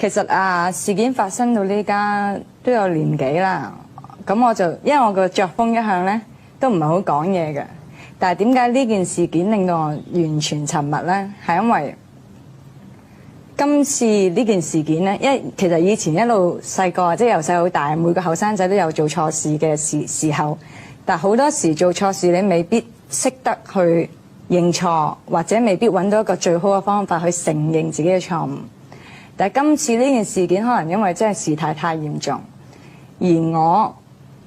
其實事件發生到呢家都有年幾啦，咁我就因為我個作風一向咧都唔係好講嘢嘅，但係點解呢件事件令到我完全沉默咧？係因為今次呢件事件咧，因為其實以前一路細個即係由細到大，每個後生仔都有做錯事嘅時候，但係好多時做錯事你未必識得去認錯，或者未必揾到一個最好嘅方法去承認自己嘅錯誤。但係今次呢件事件可能因為真係事態太嚴重，而我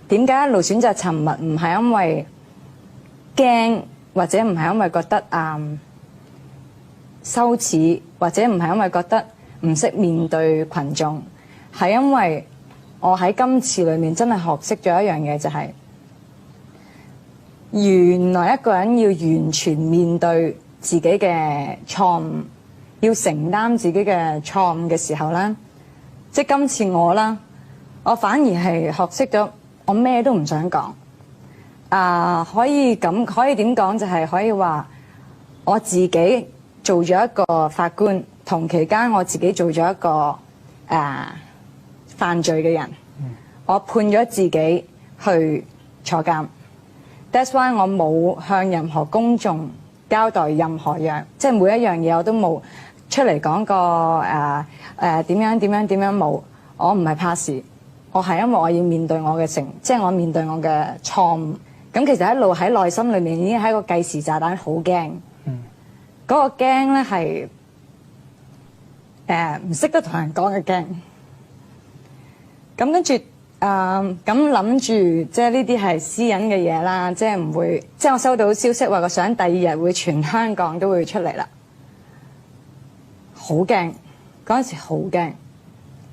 點解一路選擇沉默？唔係因為驚，或者唔係因為覺得羞恥，或者唔係因為覺得唔識面對群眾，係因為我喺今次裏面真係學識咗一樣嘢，就係原來一個人要完全面對自己嘅錯誤，要承擔自己嘅錯誤嘅時候咧，即係今次我啦，我反而係學識咗，我咩都唔想講。可以點講就係可以話我自己做咗一個法官，同期間我自己做咗一個犯罪嘅人，我判咗自己去坐監。That's why 我冇向任何公眾交代任何樣，即係每一樣嘢我都冇出嚟講過點樣冇。我唔係怕事，我係因為我要面對我嘅即係我面對我嘅錯誤。咁其實一路喺內心裏面已經係一個計時炸彈，好驚。嗰個驚咧係唔識得同人講嘅驚。咁跟住咁諗住，即係呢啲係私隱嘅嘢啦，即係唔會，即係我收到消息話個相第二日會全香港都會出嚟啦，好驚。嗰陣時好驚，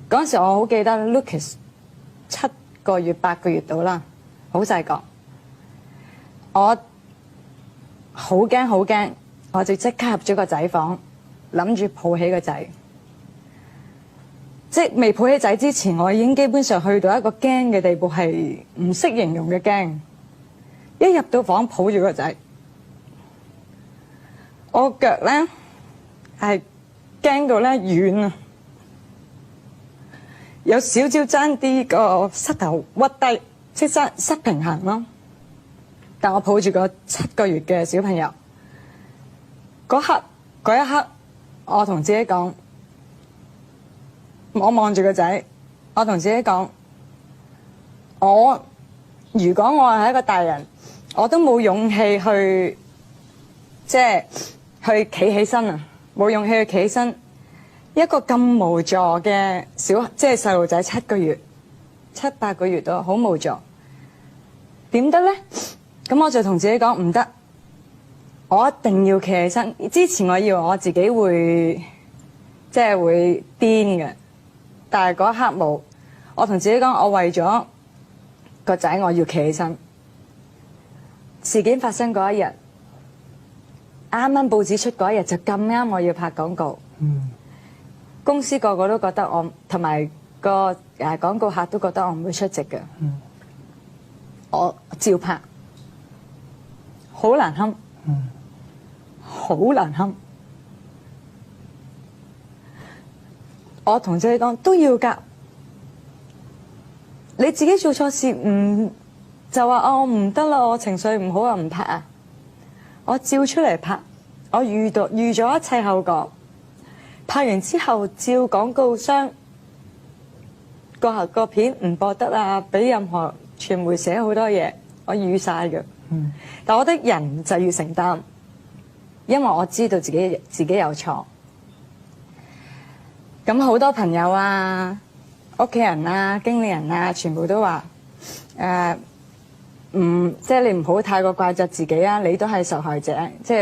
嗰陣時我好記得 Lucas 7個月8個月到啦，好細個，我好驚，我就即刻入咗個仔房，諗住抱起個仔。即係未抱起仔之前，我已經基本上去到一個驚嘅地步，係唔識形容嘅驚。一入到房抱住個仔，我腳咧係驚到咧軟啊，有少少爭啲個膝頭屈低，即係失平衡咯。但我抱住個7個月嘅小朋友，嗰一刻，我同自己講。我望住個仔，我同自己講：如果我係一個大人，我都冇勇氣去，即係去企起身啊！冇勇氣去企起身。一個咁無助嘅即係細路仔，7個月、7、8個月都好無助，點得咧？咁我就同自己講唔得，我一定要企起身。之前我以為我自己會即係會癲嘅。但係嗰一刻冇，我同自己講，我為咗個仔，我要企起身。事件發生嗰一日，啱啱報紙出嗰一日就咁啱，我要拍廣告。公司個個都覺得我，同埋個廣告客都覺得我唔會出席嘅。我照拍，好難堪，好難堪。我同自己講都要㗎，你自己做錯事唔就話我唔得啦，我情緒唔好啊，唔拍啊！我照出嚟拍，我預咗一切後果。拍完之後照廣告商個片唔播得啊，俾任何傳媒寫好多嘢，我預晒嘅。但我覺得人就要承擔，因為我知道自己有錯。咁好多朋友啊、屋企人啊、經理人啊，全部都話即係你唔好太過怪責自己啊！你都係受害者，即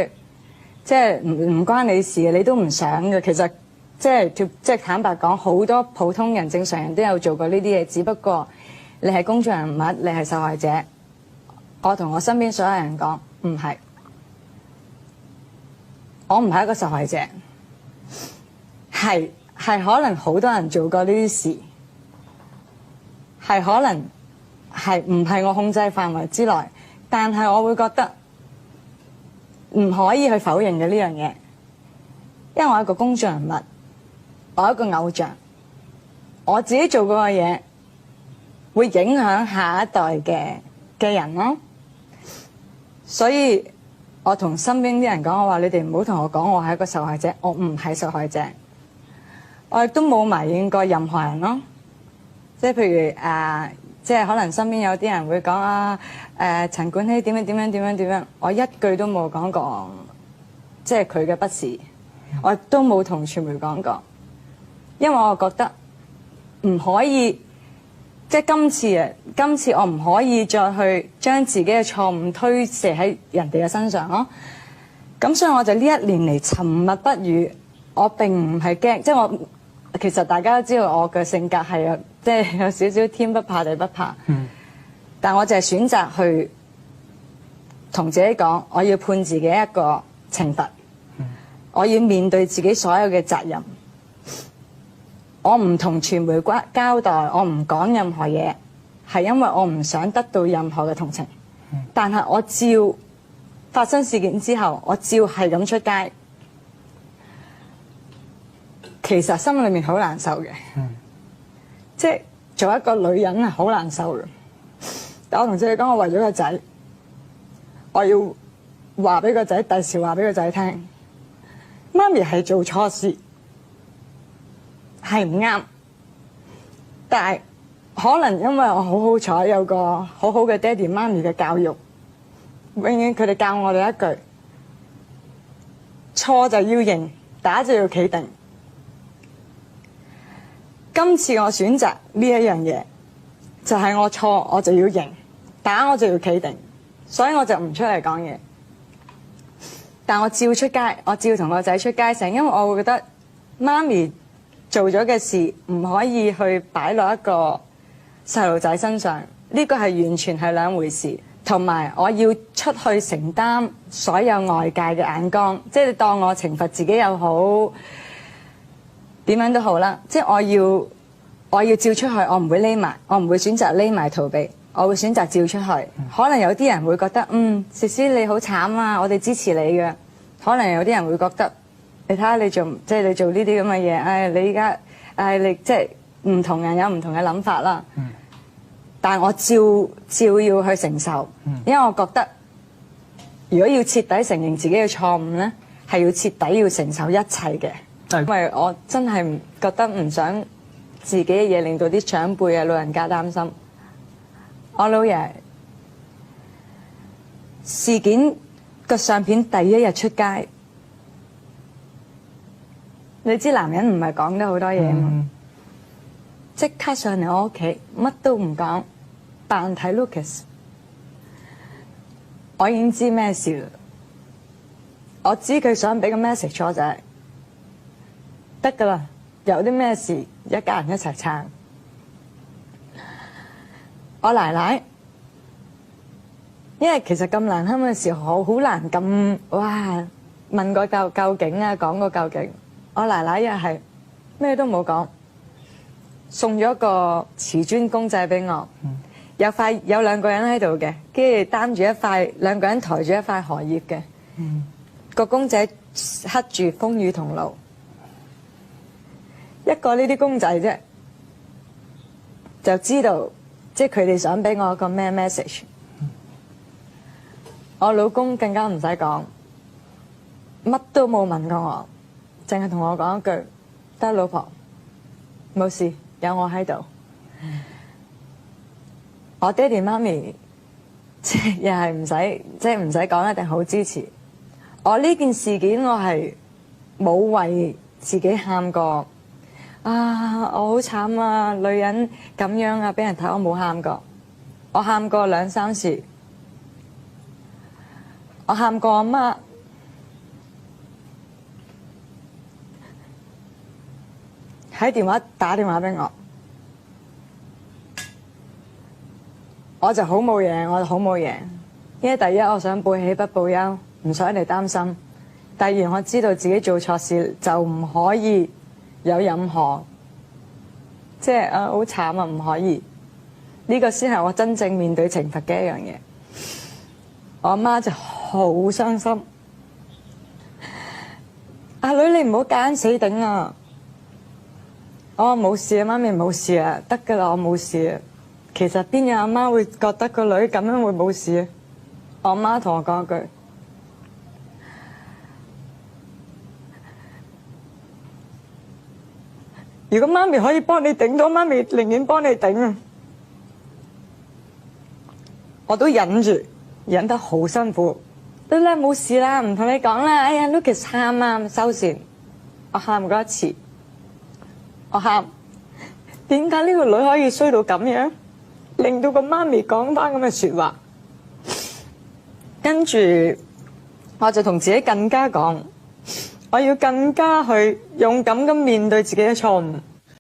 係唔關你事嘅，你都唔想嘅。其實即係坦白講，好多普通人、正常人都有做過呢啲嘢，只不過你係公眾人物，你係受害者。我同我身邊所有人講，唔係，我唔係一個受害者，係可能好多人做過呢啲事，係可能係唔係我控制範圍之內，但係我會覺得唔可以去否認嘅呢樣嘢，因為我係一個公眾人物，我係一個偶像，我自己做過嘅嘢會影響下一代嘅人咯。所以我同身邊啲人講，我話你哋唔好同我講我係一個受害者，我唔係受害者，我亦都冇埋怨過任何人咯。即係譬如即係可能身邊有啲人會講陳冠希點樣，我一句都冇講過，即係佢嘅不是，我亦都冇同傳媒講過，因為我覺得唔可以，即係今次我唔可以再去將自己嘅錯誤推卸喺人哋嘅身上咯。咁所以我就呢一年嚟沉默不語，我並唔係驚，即係我其實大家都知道我嘅性格係即係有少少天不怕地不怕，但我就係選擇去同自己講，我要判自己一個懲罰，我要面對自己所有嘅責任。我唔同傳媒交代，我唔講任何嘢，係因為我唔想得到任何嘅同情。但係我照發生事件之後，我照係咁出街，其實心裏面好難受嘅。即係做一個女人係好難受嘅。但我同自己講，我為咗個仔，我要話俾個仔，第時話俾個仔聽，媽咪係做錯事，係唔啱，但係可能因為我好好彩有個好好嘅爹哋媽咪嘅教育，永遠佢哋教我哋一句：錯就要認，打就要企定。今次我選擇呢一樣嘢，就係我錯我就要認，打我就要企定，所以我就唔出嚟講嘢。但我照出街，我照同個仔出街成，因為我會覺得媽咪做咗嘅事唔可以去擺落一個細路仔身上，呢個係完全係兩回事。同埋我要出去承擔所有外界嘅眼光，即係你當我懲罰自己又好，點樣都好啦。即係我要照出去，我唔會匿埋，我唔會選擇匿埋逃避，我會選擇照出去。可能有啲人會覺得詩詩你好慘啊，我哋支持你嘅。可能有啲人會覺得，你睇下你做呢啲咁嘅嘢，你而家你即係唔同人有唔同嘅諗法啦。但係我照要去承受，因為我覺得如果要徹底承認自己嘅錯誤咧，係要徹底要承受一切嘅。因為我真係覺得唔想自己嘅嘢令到啲長輩啊、老人家擔心。我老爺事件個相片第一日出街，你知男人唔係講得好多嘢嘛？即刻上嚟我屋企，乜都唔講，扮睇 Lucas。我已經知咩事啦。我知佢想俾個 message 我就係得㗎啦，有啲咩事一家人一齊撐。我奶奶，因為其實咁難堪嘅時候，好難咁問個究竟啊，講個究竟。我奶奶又係咩都冇講，送咗個瓷磚公仔俾我，有兩個人喺度嘅，跟住擔住一塊，兩個人抬住一塊荷葉嘅，個公仔刻住風雨同路，一個呢啲公仔啫，就知道即係佢哋想俾我一個咩 message。我老公更加唔使講，乜都冇問過我，淨係同我講一句：得老婆，冇事，有我喺度。我爹哋媽咪即係又係唔使講，一定好支持我呢件事件。我係冇為自己喊過啊！我好慘啊，女人咁樣啊，俾人睇，我冇喊過。我喊過兩三次，我喊過阿媽，打電話俾我就好冇嘢，因為第一我想報喜不報憂，唔想你擔心；第二我知道自己做錯事就唔可以有任何即係好慘啊，唔可以。呢個先係我真正面對懲罰嘅一樣嘢。我阿媽就好傷心，阿女你唔好夾硬死頂啊！我冇事啊，媽咪冇事啊，得㗎啦，我冇事啊。其實邊有阿媽會覺得個女咁樣會冇事啊？我媽同我講一句：如果媽咪可以幫你頂到，媽咪寧願幫你頂啊！我都忍住，忍得好辛苦。都咧冇事啦，唔同你講啦。哎呀 ，Lucas 喊啊，收線。我喊過一次，我喊。點解呢個女可以衰到咁樣，令到個媽咪講翻咁嘅説話？跟住我就同自己更加講，我要更加去勇敢咁面對自己嘅錯誤。